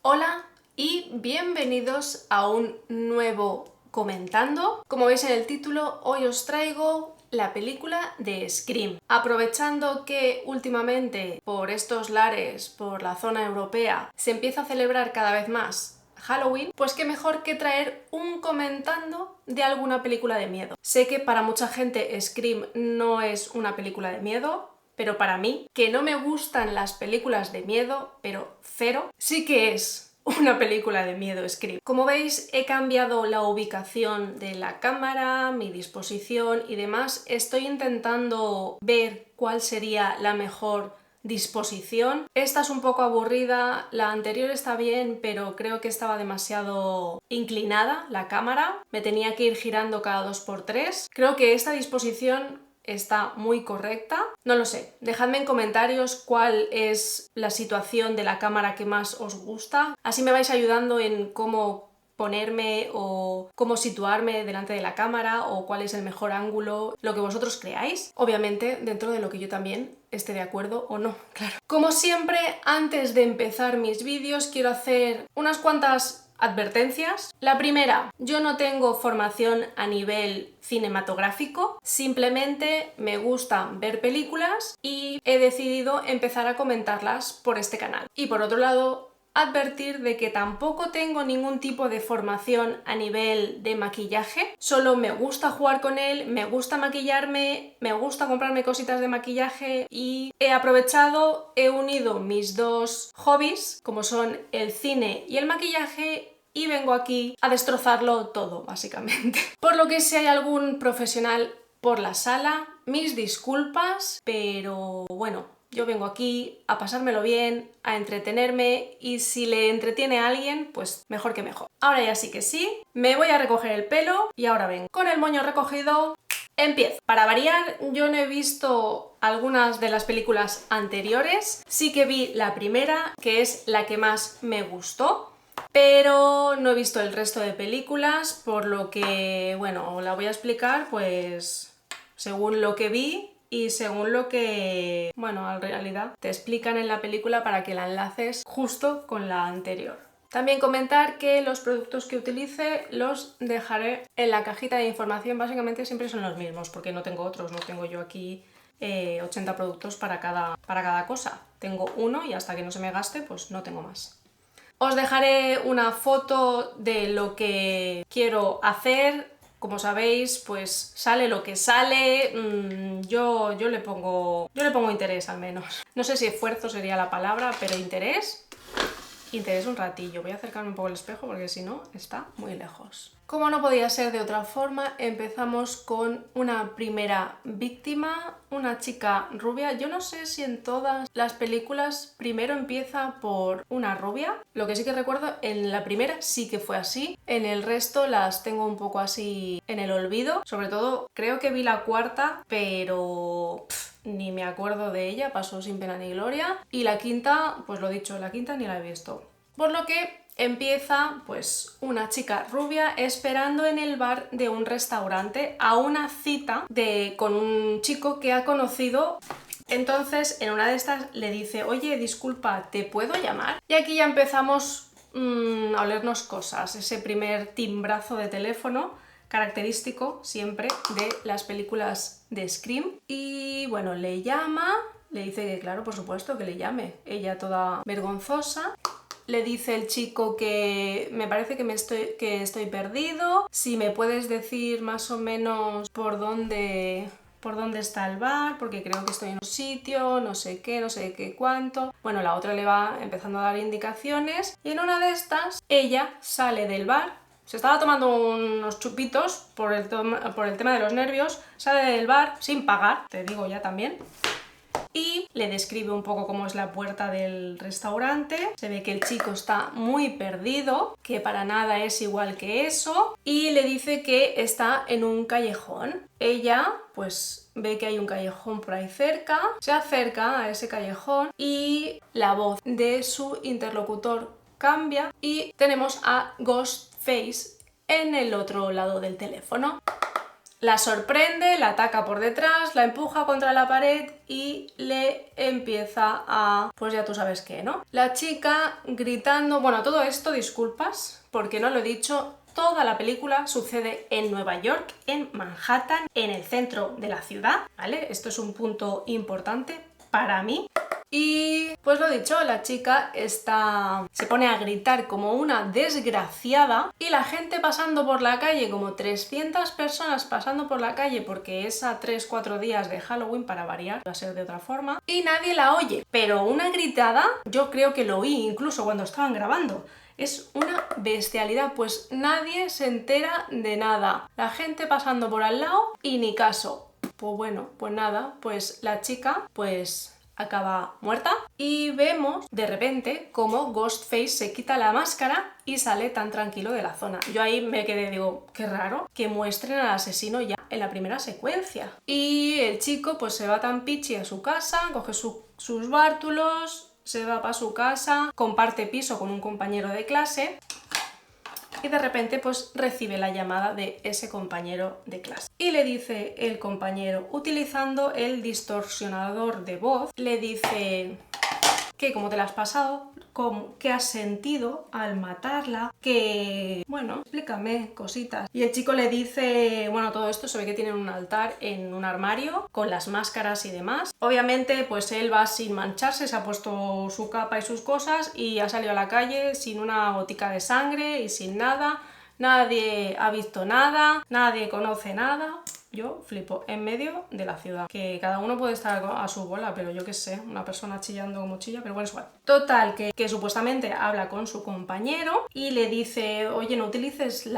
Hola y bienvenidos a un nuevo Comentando. Como veis en el título, hoy os traigo la película de Scream. Aprovechando que últimamente por estos lares, por la zona europea, se empieza a celebrar cada vez más Halloween, pues qué mejor que traer un comentando de alguna película de miedo. Sé que para mucha gente Scream no es una película de miedo, pero para mí, que no me gustan las películas de miedo, pero cero, sí que es una película de miedo Scream. Como veis, he cambiado la ubicación de la cámara, mi disposición y demás. Estoy intentando ver cuál sería la mejor disposición. Esta es un poco aburrida, la anterior está bien, pero creo que estaba demasiado inclinada la cámara. Me tenía que ir girando cada 2×3. Creo que esta disposición está muy correcta. No lo sé, dejadme en comentarios cuál es la situación de la cámara que más os gusta. Así me vais ayudando en cómo ponerme o cómo situarme delante de la cámara o cuál es el mejor ángulo, lo que vosotros creáis. Obviamente dentro de lo que yo también esté de acuerdo o no, claro. Como siempre, antes de empezar mis vídeos quiero hacer unas cuantas advertencias. La primera, yo no tengo formación a nivel cinematográfico, simplemente me gusta ver películas y he decidido empezar a comentarlas por este canal. Y por otro lado, advertir de que tampoco tengo ningún tipo de formación a nivel de maquillaje, solo me gusta jugar con él, me gusta maquillarme, me gusta comprarme cositas de maquillaje y he aprovechado, he unido mis dos hobbies, como son el cine y el maquillaje, y vengo aquí a destrozarlo todo, básicamente. Por lo que si hay algún profesional por la sala, mis disculpas, pero bueno, yo vengo aquí a pasármelo bien, a entretenerme y si le entretiene a alguien, pues mejor que mejor. Ahora ya sí que sí, me voy a recoger el pelo y ahora vengo. Con el moño recogido, empiezo. Para variar, yo no he visto algunas de las películas anteriores, sí que vi la primera, que es la que más me gustó, pero no he visto el resto de películas, por lo que, bueno, la voy a explicar pues según lo que vi y según lo que, bueno, en realidad te explican en la película para que la enlaces justo con la anterior. También comentar que los productos que utilice los dejaré en la cajita de información, básicamente siempre son los mismos, porque no tengo otros, no tengo yo aquí 80 productos para cada cosa. Tengo uno y hasta que no se me gaste, pues no tengo más. Os dejaré una foto de lo que quiero hacer. Como sabéis, pues sale lo que sale. Yo le pongo interés al menos. No sé si esfuerzo sería la palabra, pero interés. Interés un ratillo. Voy a acercarme un poco al espejo porque si no está muy lejos. Como no podía ser de otra forma, empezamos con una primera víctima, una chica rubia. Yo no sé si en todas las películas primero empieza por una rubia. Lo que sí que recuerdo, en la primera sí que fue así. En el resto las tengo un poco así en el olvido. Sobre todo, creo que vi la cuarta, pero ni me acuerdo de ella, pasó sin pena ni gloria. Y la quinta, pues lo dicho, la quinta ni la he visto. Por lo que empieza pues una chica rubia esperando en el bar de un restaurante a una cita con un chico que ha conocido. Entonces en una de estas le dice: oye, disculpa, ¿te puedo llamar? Y aquí ya empezamos a olernos cosas, ese primer timbrazo de teléfono característico siempre de las películas de Scream. Y bueno, le llama, le dice que claro, por supuesto, que le llame. Ella toda vergonzosa. Le dice el chico que me parece que estoy perdido, si me puedes decir más o menos por dónde está el bar, porque creo que estoy en un sitio, no sé qué cuánto. Bueno, la otra le va empezando a dar indicaciones y en una de estas ella sale del bar. Se estaba tomando unos chupitos por el tema de los nervios, sale del bar sin pagar, te digo ya también. Y le describe un poco cómo es la puerta del restaurante. Se ve que el chico está muy perdido, que para nada es igual que eso, y le dice que está en un callejón. Ella pues ve que hay un callejón por ahí cerca, se acerca a ese callejón y la voz de su interlocutor cambia y tenemos a Ghostface en el otro lado del teléfono. la sorprende, la ataca por detrás, la empuja contra la pared y le empieza a... pues ya tú sabes qué, ¿no? La chica gritando... Bueno, todo esto, disculpas, porque no lo he dicho, toda la película sucede en Nueva York, en Manhattan, en el centro de la ciudad, ¿vale? Esto es un punto importante para mí. Y pues lo dicho, la chica se pone a gritar como una desgraciada y la gente pasando por la calle, como 300 personas pasando por la calle porque es a 3-4 días de Halloween para variar, va a ser de otra forma, y nadie la oye. Pero una gritada, yo creo que lo oí incluso cuando estaban grabando. Es una bestialidad, pues nadie se entera de nada. La gente pasando por al lado y ni caso. Pues bueno, pues nada, pues la chica, pues... acaba muerta y vemos de repente cómo Ghostface se quita la máscara y sale tan tranquilo de la zona. Yo ahí me quedé, digo, qué raro que muestren al asesino ya en la primera secuencia. Y el chico pues se va tan pichi a su casa, coge sus bártulos, se va para su casa, comparte piso con un compañero de clase y de repente pues recibe la llamada de ese compañero de clase. Y le dice el compañero, utilizando el distorsionador de voz, le dice que cómo te la has pasado, qué has sentido al matarla, que... bueno, explícame cositas. Y el chico le dice, bueno, todo esto se ve que tienen un altar en un armario con las máscaras y demás. Obviamente, pues él va sin mancharse, se ha puesto su capa y sus cosas y ha salido a la calle sin una gotica de sangre y sin nada. Nadie ha visto nada, nadie conoce nada. Yo flipo, en medio de la ciudad. Que cada uno puede estar a su bola, pero yo qué sé, una persona chillando como chilla, pero bueno, es igual. Total, que supuestamente habla con su compañero y le dice, oye, no utilices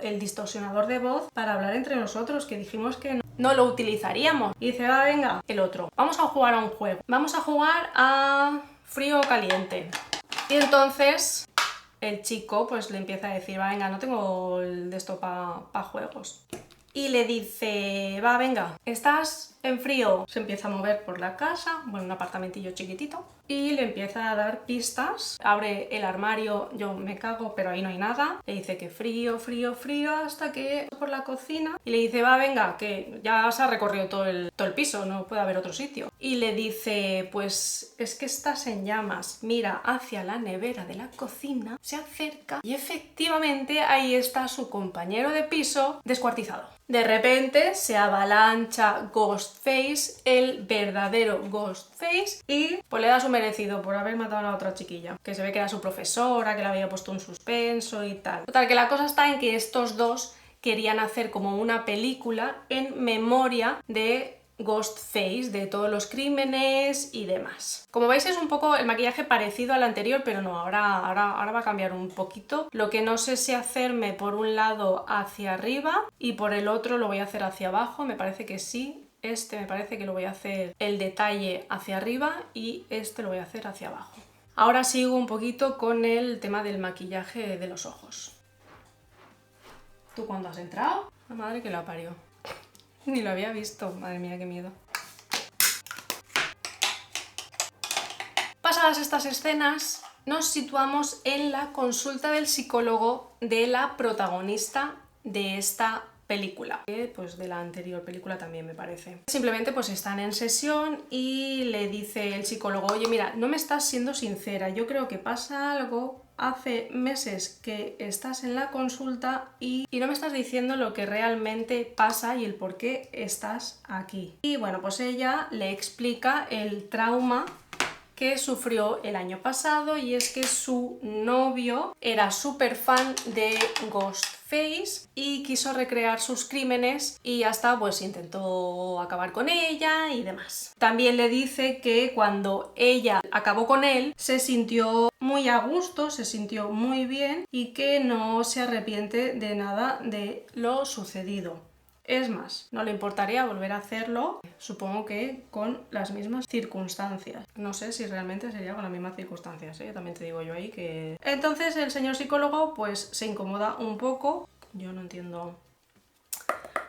el distorsionador de voz para hablar entre nosotros, que dijimos que no lo utilizaríamos. Y dice, va, venga, el otro, vamos a jugar a un juego. Vamos a jugar a frío o caliente. Y entonces... el chico pues le empieza a decir, va, venga, no tengo el de esto para juegos. Y le dice, va, venga, ¿estás en frío? Se empieza a mover por la casa, bueno, un apartamentillo chiquitito, y le empieza a dar pistas. Abre el armario, yo me cago, pero ahí no hay nada. Le dice que frío, frío, frío, hasta que por la cocina. Y le dice, va, venga, que ya se ha recorrido todo el piso, no puede haber otro sitio. Y le dice, pues es que estás en llamas, mira hacia la nevera de la cocina, se acerca y efectivamente ahí está su compañero de piso descuartizado. De repente se avalancha Ghostface, el verdadero Ghostface, y pues le da su merecido por haber matado a la otra chiquilla, que se ve que era su profesora, que la había puesto en suspenso y tal. Total, que la cosa está en que estos dos querían hacer como una película en memoria de Ghostface, de todos los crímenes y demás. Como veis es un poco el maquillaje parecido al anterior, pero no, ahora va a cambiar un poquito. Lo que no sé si hacerme por un lado hacia arriba y por el otro lo voy a hacer hacia abajo, me parece que sí. Este me parece que lo voy a hacer el detalle hacia arriba y este lo voy a hacer hacia abajo. Ahora sigo un poquito con el tema del maquillaje de los ojos. ¿Tú cuándo has entrado? La madre que la parió. Ni lo había visto, madre mía, qué miedo. Pasadas estas escenas, nos situamos en la consulta del psicólogo de la protagonista de esta película. Pues de la anterior película también me parece. Simplemente pues están en sesión y le dice el psicólogo, oye, mira, no me estás siendo sincera, yo creo que pasa algo. Hace meses que estás en la consulta y no me estás diciendo lo que realmente pasa y el por qué estás aquí. Y bueno, pues ella le explica el trauma que sufrió el año pasado y es que su novio era súper fan de Ghostface y quiso recrear sus crímenes y hasta pues intentó acabar con ella y demás. También le dice que cuando ella acabó con él se sintió muy a gusto, se sintió muy bien y que no se arrepiente de nada de lo sucedido. Es más, no le importaría volver a hacerlo, supongo que con las mismas circunstancias. No sé si realmente sería con las mismas circunstancias, ¿eh? También te digo yo ahí que... Entonces el señor psicólogo pues se incomoda un poco. Yo no entiendo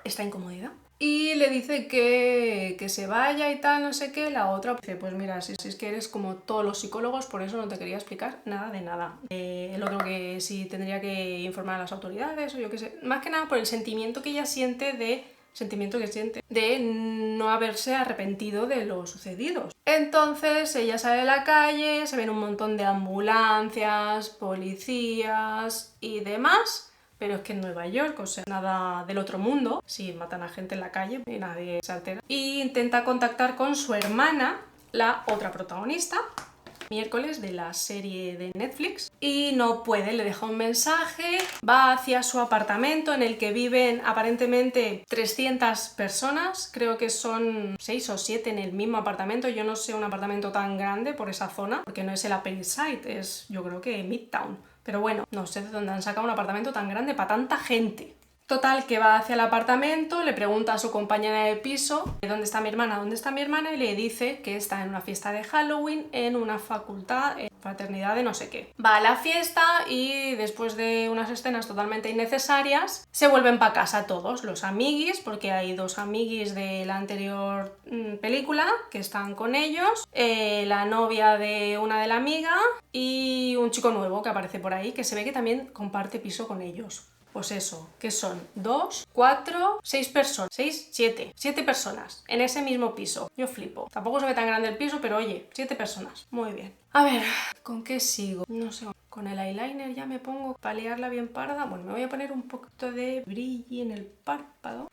esta incomodidad. Y le dice que se vaya y tal, no sé qué. La otra dice, pues mira, si es que eres como todos los psicólogos, por eso no te quería explicar nada de nada. El otro que sí tendría que informar a las autoridades o yo qué sé. Más que nada por el sentimiento que ella siente de sentimiento que siente de no haberse arrepentido de lo sucedido. Entonces ella sale a la calle, se ven un montón de ambulancias, policías y demás, pero es que en Nueva York, o sea, nada del otro mundo, sí, matan a gente en la calle y nadie se altera. Y intenta contactar con su hermana, la otra protagonista, miércoles de la serie de Netflix, y no puede, le deja un mensaje, va hacia su apartamento en el que viven aparentemente 300 personas, creo que son 6 o 7 en el mismo apartamento. Yo no sé un apartamento tan grande por esa zona, porque no es el Upper East Side, es yo creo que Midtown, pero bueno, no sé de dónde han sacado un apartamento tan grande para tanta gente. Total, que va hacia el apartamento, le pregunta a su compañera de piso ¿dónde está mi hermana? ¿Dónde está mi hermana? Y le dice que está en una fiesta de Halloween en una facultad, en fraternidad de no sé qué. Va a la fiesta y después de unas escenas totalmente innecesarias se vuelven para casa todos, los amiguis, porque hay 2 amiguis de la anterior película que están con ellos, la novia de una de la amiga y un chico nuevo que aparece por ahí que se ve que también comparte piso con ellos. Pues eso, que son 2, 4, 6 personas, 6, 7 personas en ese mismo piso. Yo flipo. Tampoco se ve tan grande el piso, pero oye, 7 personas. Muy bien. A ver, ¿con qué sigo? No sé, con el eyeliner ya me pongo para liarla bien parda. Bueno, me voy a poner un poquito de brilli en el párpado.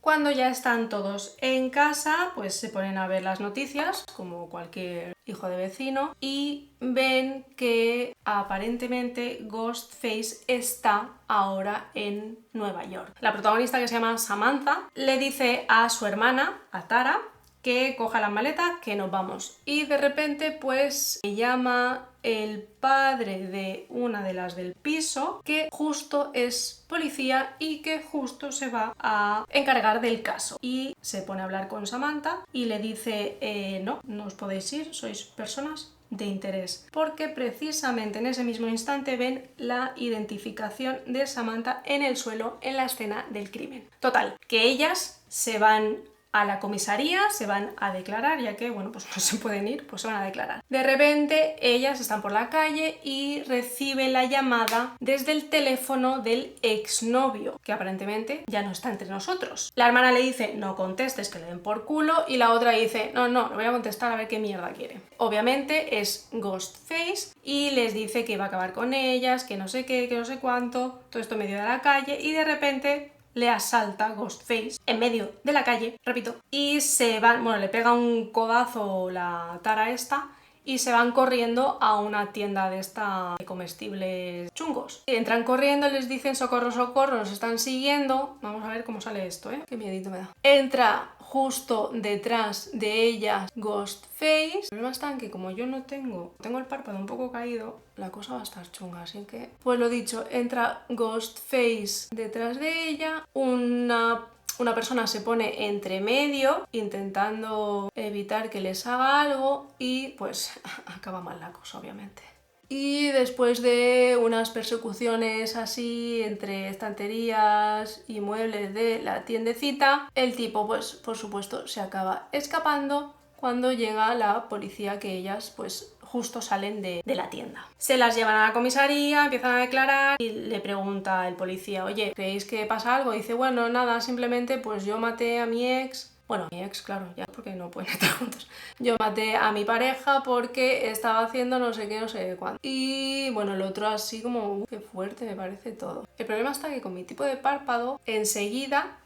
Cuando ya están todos en casa, pues se ponen a ver las noticias, como cualquier hijo de vecino, y ven que aparentemente Ghostface está ahora en Nueva York. La protagonista, que se llama Samantha, le dice a su hermana, a Tara, que coja las maletas, que nos vamos. Y de repente pues me llama el padre de una de las del piso, que justo es policía y que justo se va a encargar del caso. Y se pone a hablar con Samantha y le dice, no os podéis ir, sois personas de interés, porque precisamente en ese mismo instante ven la identificación de Samantha en el suelo en la escena del crimen. Total, que ellas se van a la comisaría, se van a declarar, ya que, bueno, pues no se pueden ir, pues se van a declarar. De repente, ellas están por la calle y reciben la llamada desde el teléfono del exnovio, que aparentemente ya no está entre nosotros. La hermana le dice, no contestes, que le den por culo, y la otra dice, no, le voy a contestar a ver qué mierda quiere. Obviamente es Ghostface y les dice que va a acabar con ellas, que no sé qué, que no sé cuánto, todo esto en medio de la calle, y de repente le asalta Ghostface en medio de la calle, repito, y se van, bueno, le pega un codazo la Tara esta y se van corriendo a una tienda de esta de comestibles chungos. Entran corriendo, les dicen socorro, socorro, nos están siguiendo. Vamos a ver cómo sale esto, qué miedito me da. Entra justo detrás de ellas Ghostface. El problema está en que como yo no tengo el párpado un poco caído, la cosa va a estar chunga, así que, pues lo dicho, entra Ghostface detrás de ella, una persona se pone entre medio intentando evitar que les haga algo y pues acaba mal la cosa, obviamente. Y después de unas persecuciones así entre estanterías y muebles de la tiendecita, el tipo pues por supuesto se acaba escapando cuando llega la policía, que ellas pues justo salen de la tienda. Se las llevan a la comisaría, empiezan a declarar y le pregunta el policía, oye, ¿creéis que pasa algo? Y dice, bueno, nada, simplemente pues yo maté a mi ex. Bueno, mi ex, claro, ya porque no pueden estar juntos. Yo maté a mi pareja porque estaba haciendo no sé qué, no sé cuándo. Y bueno, el otro así como, qué fuerte me parece todo. El problema está que con mi tipo de párpado, enseguida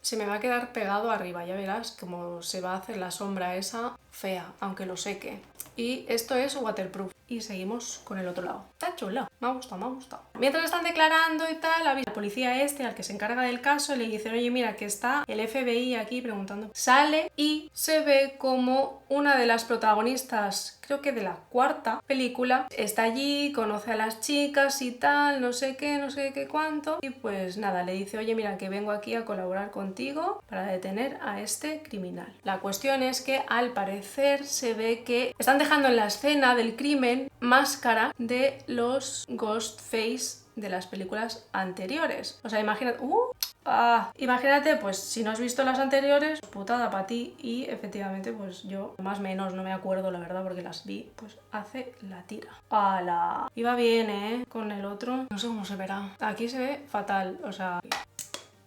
se me va a quedar pegado arriba, ya verás cómo se va a hacer la sombra esa fea, aunque lo seque. Y esto es waterproof. Y seguimos con el otro lado. Está chulo, me ha gustado, me ha gustado. Mientras están declarando y tal, el policía al que se encarga del caso, le dice, oye, mira, que está el FBI aquí preguntando. Sale y se ve como una de las protagonistas, creo que de la 4ª película, está allí, conoce a las chicas y tal, no sé qué cuánto, y pues nada, le dice, oye, mira, que vengo aquí a colaborar contigo para detener a este criminal. La cuestión es que al parecer se ve que están dejando en la escena del crimen máscara de los Ghostface de las películas anteriores. O sea, imagínate... imagínate, pues si no has visto las anteriores, putada para ti. Y efectivamente, pues yo más o menos no me acuerdo, la verdad, porque las vi pues hace la tira. ¡Hala! Iba bien, con el otro. No sé cómo se verá. Aquí se ve fatal, o sea...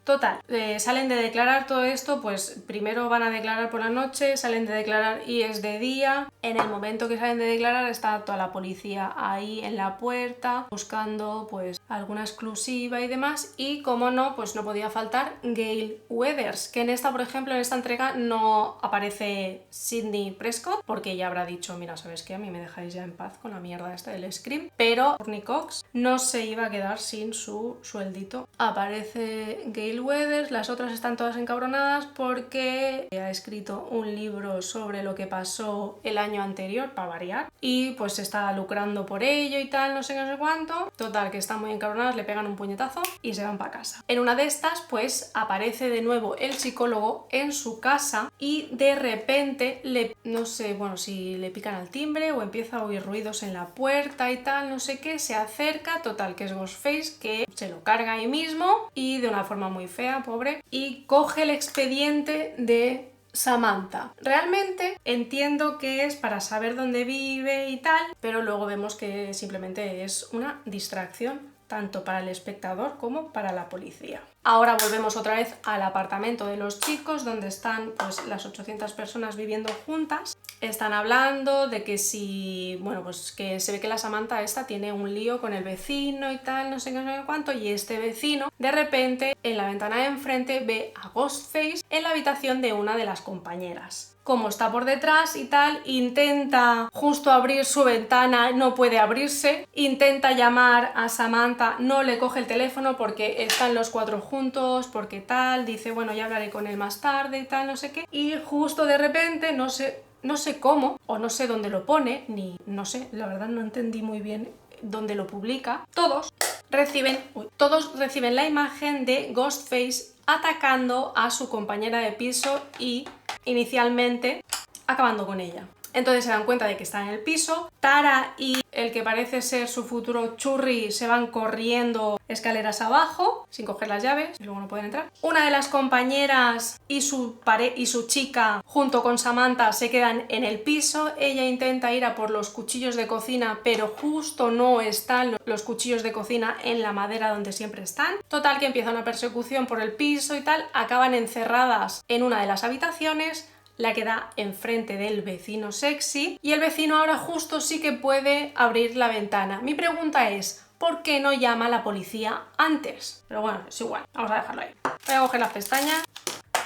Total, salen de declarar todo esto, pues primero van a declarar por la noche, salen de declarar y es de día. En el momento que salen de declarar está toda la policía ahí en la puerta buscando pues alguna exclusiva y demás, y como no, pues no podía faltar Gale Weathers, que en esta, por ejemplo, en esta entrega no aparece Sidney Prescott, porque ella habrá dicho, mira, ¿sabes qué? A mí me dejáis ya en paz con la mierda esta del Scream, pero Courtney Cox no se iba a quedar sin su sueldito. Aparece Gale Weathers, las otras están todas encabronadas porque ha escrito un libro sobre lo que pasó el año anterior, para variar, y pues se está lucrando por ello y tal, no sé cuánto. Total, que están muy encabronadas, le pegan un puñetazo y se van para casa. En una de estas, pues aparece de nuevo el psicólogo en su casa y de repente no sé, bueno, si le pican al timbre o empieza a oír ruidos en la puerta y tal, no sé qué, se acerca, total, que es Ghostface, que se lo carga ahí mismo y de una forma muy fea, pobre, y coge el expediente de Samantha. Realmente entiendo que es para saber dónde vive y tal, pero luego vemos que simplemente es una distracción tanto para el espectador como para la policía. Ahora volvemos otra vez al apartamento de los chicos, donde están pues las 800 personas viviendo juntas. Están hablando de que si, bueno, pues que se ve que la Samantha esta tiene un lío con el vecino y tal, no sé qué, no sé cuánto, y este vecino de repente en la ventana de enfrente ve a Ghostface en la habitación de una de las compañeras. Como está por detrás y tal, intenta justo abrir su ventana, no puede abrirse, intenta llamar a Samantha, no le coge el teléfono porque están los cuatro juntos, porque tal, dice, bueno, ya hablaré con él más tarde y tal, no sé qué, y justo de repente, no sé cómo, o no sé dónde lo pone, ni no sé, la verdad no entendí muy bien dónde lo publica, todos reciben la imagen de Ghostface atacando a su compañera de piso y inicialmente acabando con ella. Entonces se dan cuenta de que está en el piso. Tara y el que parece ser su futuro churri se van corriendo escaleras abajo sin coger las llaves y luego no pueden entrar. Una de las compañeras y su chica junto con Samantha se quedan en el piso. Ella intenta ir a por los cuchillos de cocina, pero justo no están los cuchillos de cocina en la madera donde siempre están. Total, que empieza una persecución por el piso y tal. Acaban encerradas en una de las habitaciones, la que da enfrente del vecino sexy, y el vecino ahora justo sí que puede abrir la ventana. Mi pregunta es, ¿por qué no llama a la policía antes? Pero bueno, es igual, vamos a dejarlo ahí. Voy a coger las pestañas.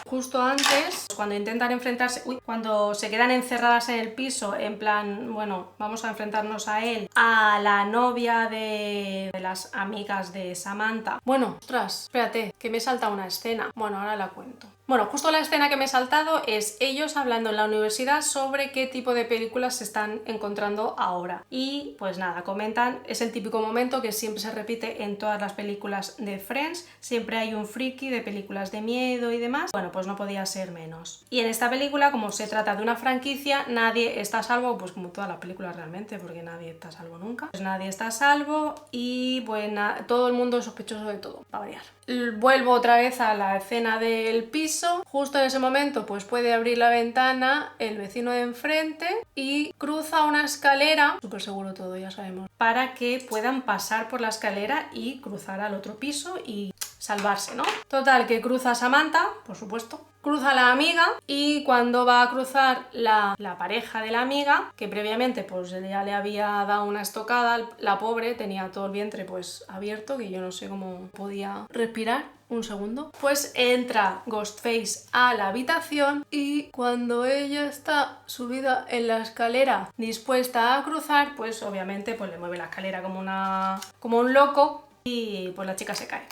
Justo antes, cuando intentan enfrentarse, cuando se quedan encerradas en el piso, en plan, bueno, vamos a enfrentarnos a él, a la novia de las amigas de Samantha. Bueno, ostras, espérate, que me he saltado una escena. Bueno, ahora la cuento. Bueno, justo la escena que me he saltado es ellos hablando en la universidad sobre qué tipo de películas se están encontrando ahora. Y pues nada, comentan, es el típico momento que siempre se repite en todas las películas de Friends, siempre hay un friki de películas de miedo y demás. Bueno, pues no podía ser menos. Y en esta película, como se trata de una franquicia, nadie está a salvo, pues como todas las películas realmente, porque nadie está a salvo nunca. Pues nadie está a salvo y bueno, todo el mundo es sospechoso de todo, para variar. Vuelvo otra vez a la escena del piso. Justo en ese momento pues puede abrir la ventana el vecino de enfrente y cruza una escalera, súper seguro todo, ya sabemos, para que puedan pasar por la escalera y cruzar al otro piso y salvarse, ¿no? Total, que cruza Samantha, por supuesto, cruza la amiga, y cuando va a cruzar la pareja de la amiga, que previamente pues ya le había dado una estocada, la pobre tenía todo el vientre pues abierto, que yo no sé cómo podía respirar. Un segundo. Pues entra Ghostface a la habitación y cuando ella está subida en la escalera dispuesta a cruzar, pues obviamente pues le mueve la escalera como un loco y pues la chica se cae.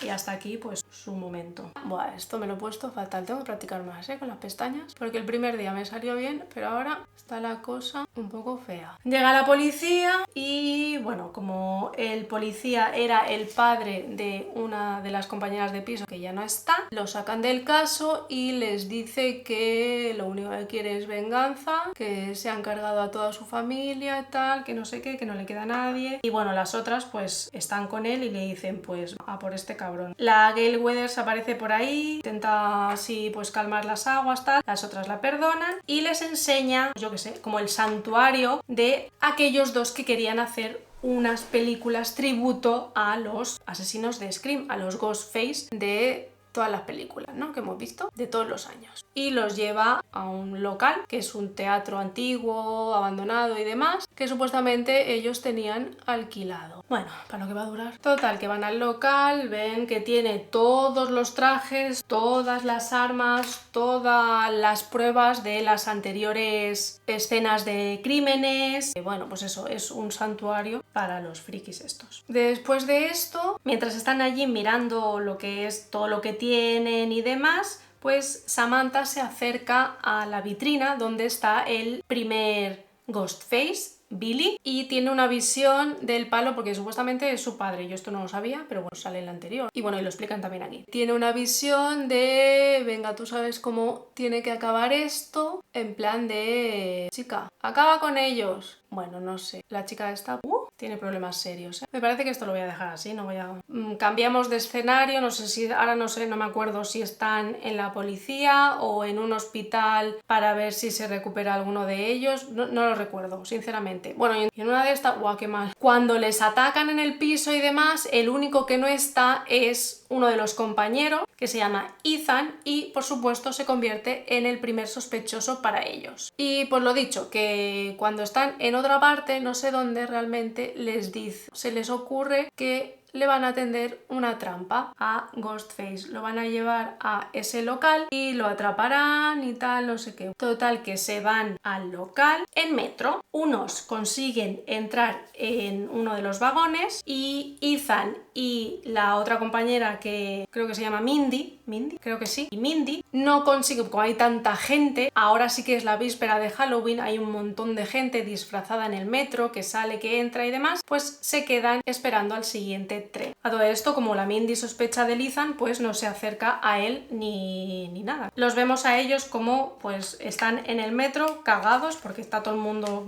Y hasta aquí pues su momento. Buah, esto me lo he puesto fatal, tengo que practicar más con las pestañas, porque el primer día me salió bien, pero ahora está la cosa un poco fea. Llega la policía y bueno, como el policía era el padre de una de las compañeras de piso que ya no está, lo sacan del caso y les dice que lo único que quiere es venganza, que se han cargado a toda su familia y tal, que no sé qué, que no le queda a nadie. Y bueno, las otras pues están con él y le dicen pues a por este cabrón. La Gale Weathers aparece por ahí, intenta así pues calmar las aguas, tal, las otras la perdonan y les enseña, yo qué sé, como el santuario de aquellos dos que querían hacer unas películas tributo a los asesinos de Scream, a los Ghostface de todas las películas, ¿no?, que hemos visto de todos los años. Y los lleva a un local, que es un teatro antiguo, abandonado y demás, que supuestamente ellos tenían alquilado. Bueno, ¿para lo que va a durar? Total, que van al local, ven que tiene todos los trajes, todas las armas, todas las pruebas de las anteriores escenas de crímenes. Bueno, pues eso, es un santuario para los frikis estos. Después de esto, mientras están allí mirando lo que es todo lo que tienen y demás, pues Samantha se acerca a la vitrina donde está el primer Ghostface, Billy, y tiene una visión del palo porque supuestamente es su padre. Yo esto no lo sabía, pero bueno, sale en la anterior. Y bueno, y lo explican también aquí. Tiene una visión de, venga, tú sabes cómo tiene que acabar esto, en plan de, chica, acaba con ellos. Bueno, no sé, la chica esta tiene problemas serios, ¿eh? Me parece que esto lo voy a dejar así, no voy a... Cambiamos de escenario, no sé si, ahora no sé, no me acuerdo si están en la policía o en un hospital para ver si se recupera alguno de ellos, no lo recuerdo, sinceramente. Bueno, y en una de estas, guau, qué mal. Cuando les atacan en el piso y demás, el único que no está es uno de los compañeros, que se llama Ethan, y por supuesto se convierte en el primer sospechoso para ellos. Y pues lo dicho, que cuando están en otra parte, no sé dónde realmente, les dice, se les ocurre que le van a tender una trampa a Ghostface, lo van a llevar a ese local y lo atraparán y tal, no sé qué. Total, que se van al local en metro. Unos consiguen entrar en uno de los vagones y Ethan y la otra compañera, que creo que se llama Mindy, creo que sí, y Mindy no consiguen, como hay tanta gente, ahora sí que es la víspera de Halloween, hay un montón de gente disfrazada en el metro, que sale, que entra y demás, pues se quedan esperando al siguiente tren. A todo esto, como la Mindy sospecha de Ethan, pues no se acerca a él ni nada. Los vemos a ellos como pues están en el metro cagados porque está todo el mundo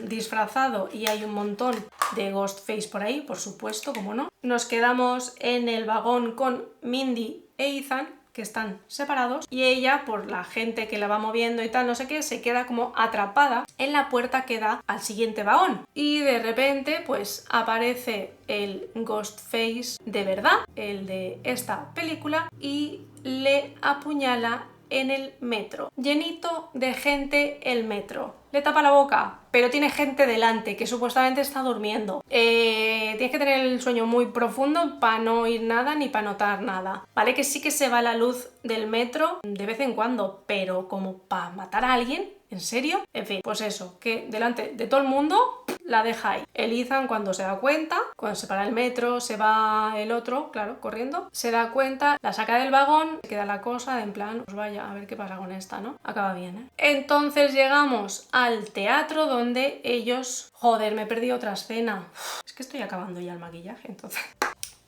disfrazado y hay un montón de Ghostface por ahí, por supuesto, como no. Nos quedamos en el vagón con Mindy e Ethan, que están separados, y ella, por la gente que la va moviendo y tal, no sé qué, se queda como atrapada en la puerta que da al siguiente vagón. Y de repente pues aparece el Ghostface de verdad, el de esta película, y le apuñala en el metro. Llenito de gente el metro. Le tapa la boca, pero tiene gente delante que supuestamente está durmiendo. Tienes que tener el sueño muy profundo para no oír nada ni para notar nada. Vale que sí que se va la luz del metro de vez en cuando, pero como para matar a alguien, ¿en serio? En fin, pues eso, que delante de todo el mundo la deja ahí. El Ethan, cuando se da cuenta, cuando se para el metro, se va el otro, claro, corriendo, se da cuenta, la saca del vagón, se queda la cosa de en plan, pues vaya, a ver qué pasa con esta, ¿no? Acaba bien, ¿eh? Entonces llegamos al teatro donde ellos... Joder, me he perdido otra escena. Es que estoy acabando ya el maquillaje, entonces...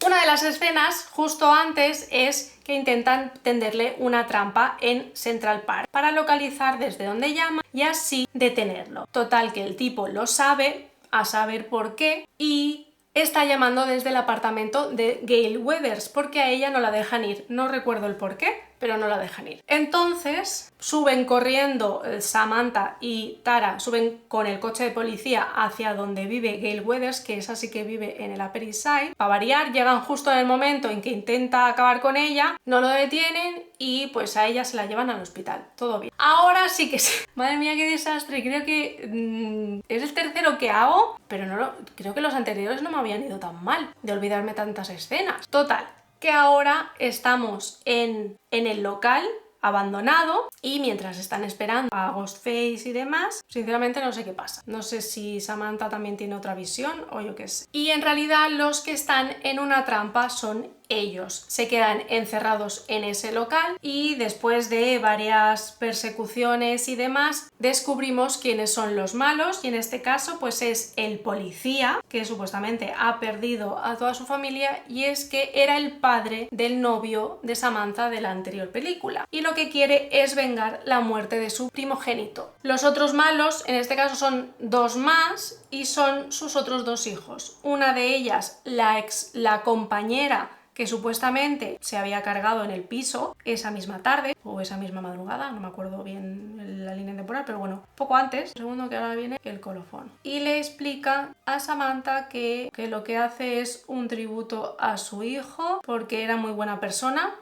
Una de las escenas justo antes es que intentan tenderle una trampa en Central Park para localizar desde dónde llama y así detenerlo. Total, que el tipo lo sabe, a saber por qué, y está llamando desde el apartamento de Gale Weathers porque a ella no la dejan ir. No recuerdo el por qué, pero no la dejan ir. Entonces suben corriendo, Samantha y Tara suben con el coche de policía hacia donde vive Gale Weathers, que es así que vive en el Upper East Side. Para variar, llegan justo en el momento en que intenta acabar con ella, no lo detienen y pues a ella se la llevan al hospital. Todo bien. Ahora sí que sí. Madre mía, qué desastre. Creo que es el tercero que hago, pero creo que los anteriores no me habían ido tan mal de olvidarme tantas escenas. Total, que ahora estamos en el local abandonado y mientras están esperando a Ghostface y demás, sinceramente no sé qué pasa. No sé si Samantha también tiene otra visión o yo qué sé. Y en realidad los que están en una trampa son ellos. Se quedan encerrados en ese local y después de varias persecuciones y demás descubrimos quiénes son los malos, y en este caso pues es el policía, que supuestamente ha perdido a toda su familia, y es que era el padre del novio de Samantha de la anterior película y lo que quiere es vengar la muerte de su primogénito. Los otros malos en este caso son dos más y son sus otros dos hijos. Una de ellas, la compañera que supuestamente se había cargado en el piso esa misma tarde o esa misma madrugada, no me acuerdo bien la línea temporal, pero bueno, poco antes, segundo que ahora viene el colofón. Y le explica a Samantha que lo que hace es un tributo a su hijo porque era muy buena persona,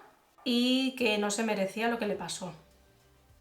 y que no se merecía lo que le pasó.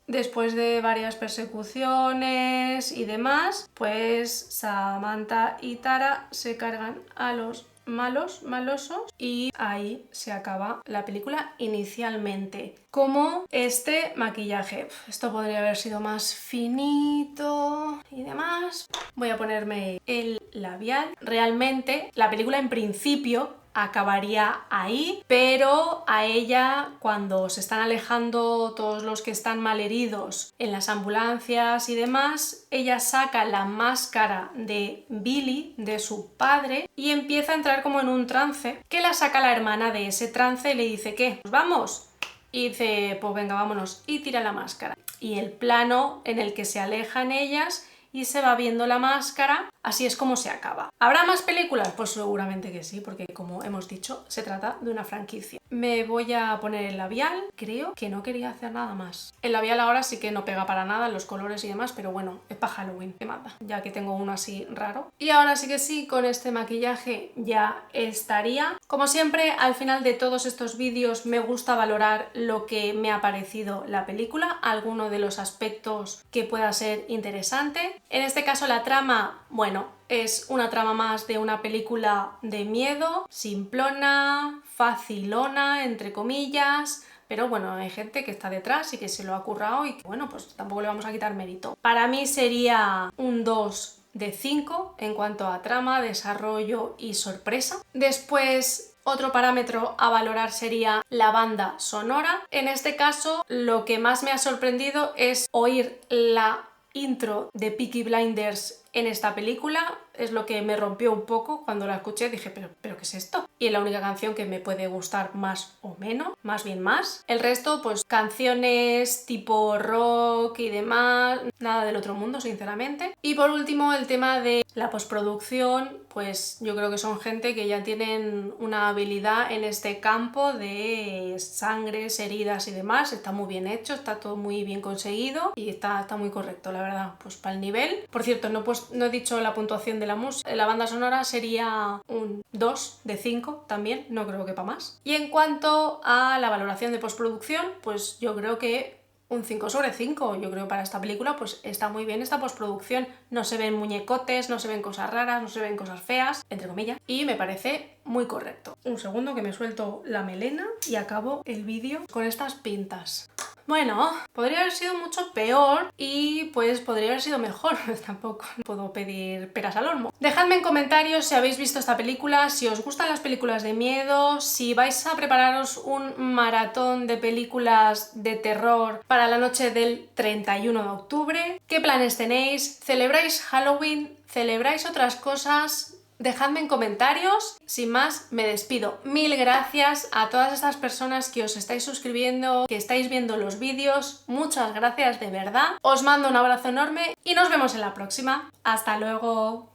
Después de varias persecuciones y demás, pues Samantha y Tara se cargan a los malosos y ahí se acaba la película inicialmente. Como este maquillaje. Esto podría haber sido más finito y demás. Voy a ponerme el labial. Realmente la película en principio acabaría ahí, pero a ella, cuando se están alejando todos los que están malheridos en las ambulancias y demás, ella saca la máscara de Billy, de su padre, y empieza a entrar como en un trance, que la saca la hermana de ese trance y le dice ¿qué? ¿Nos vamos? Y dice pues venga, vámonos, y tira la máscara. Y el plano en el que se alejan ellas y se va viendo la máscara, así es como se acaba. ¿Habrá más películas? Pues seguramente que sí, porque como hemos dicho, se trata de una franquicia. Me voy a poner el labial, creo que no quería hacer nada más. El labial ahora sí que no pega para nada, los colores y demás, pero bueno, es para Halloween, ¿qué manda? Ya que tengo uno así raro. Y ahora sí que sí, con este maquillaje ya estaría. Como siempre, al final de todos estos vídeos me gusta valorar lo que me ha parecido la película, alguno de los aspectos que pueda ser interesante. En este caso la trama, bueno, es una trama más de una película de miedo, simplona, facilona, entre comillas, pero bueno, hay gente que está detrás y que se lo ha currado y que bueno, pues tampoco le vamos a quitar mérito. Para mí sería un 2 de 5 en cuanto a trama, desarrollo y sorpresa. Después, otro parámetro a valorar sería la banda sonora. En este caso, lo que más me ha sorprendido es oír la intro de Peaky Blinders en esta película. Es lo que me rompió un poco cuando la escuché, dije ¿pero qué es esto? Y es la única canción que me puede gustar más o menos, más bien más. El resto pues canciones tipo rock y demás, nada del otro mundo sinceramente. Y por último el tema de la postproducción, pues yo creo que son gente que ya tienen una habilidad en este campo de sangres, heridas y demás. Está muy bien hecho, está todo muy bien conseguido y está muy correcto, la verdad, pues para el nivel. Por cierto, no he dicho la puntuación de la música. La banda sonora sería un 2 de 5 también, no creo que para más. Y en cuanto a la valoración de postproducción, pues yo creo que un 5 sobre 5. Yo creo que para esta película pues está muy bien esta postproducción. No se ven muñecotes, no se ven cosas raras, no se ven cosas feas, entre comillas, y me parece muy correcto. Un segundo que me suelto la melena y acabo el vídeo con estas pintas. Bueno, podría haber sido mucho peor y pues podría haber sido mejor. Tampoco puedo pedir peras al olmo. Dejadme en comentarios si habéis visto esta película, si os gustan las películas de miedo, si vais a prepararos un maratón de películas de terror para la noche del 31 de octubre. ¿Qué planes tenéis? ¿Celebráis Halloween? ¿Celebráis otras cosas? Dejadme en comentarios. Sin más, me despido. Mil gracias a todas estas personas que os estáis suscribiendo, que estáis viendo los vídeos. Muchas gracias de verdad. Os mando un abrazo enorme y nos vemos en la próxima. ¡Hasta luego!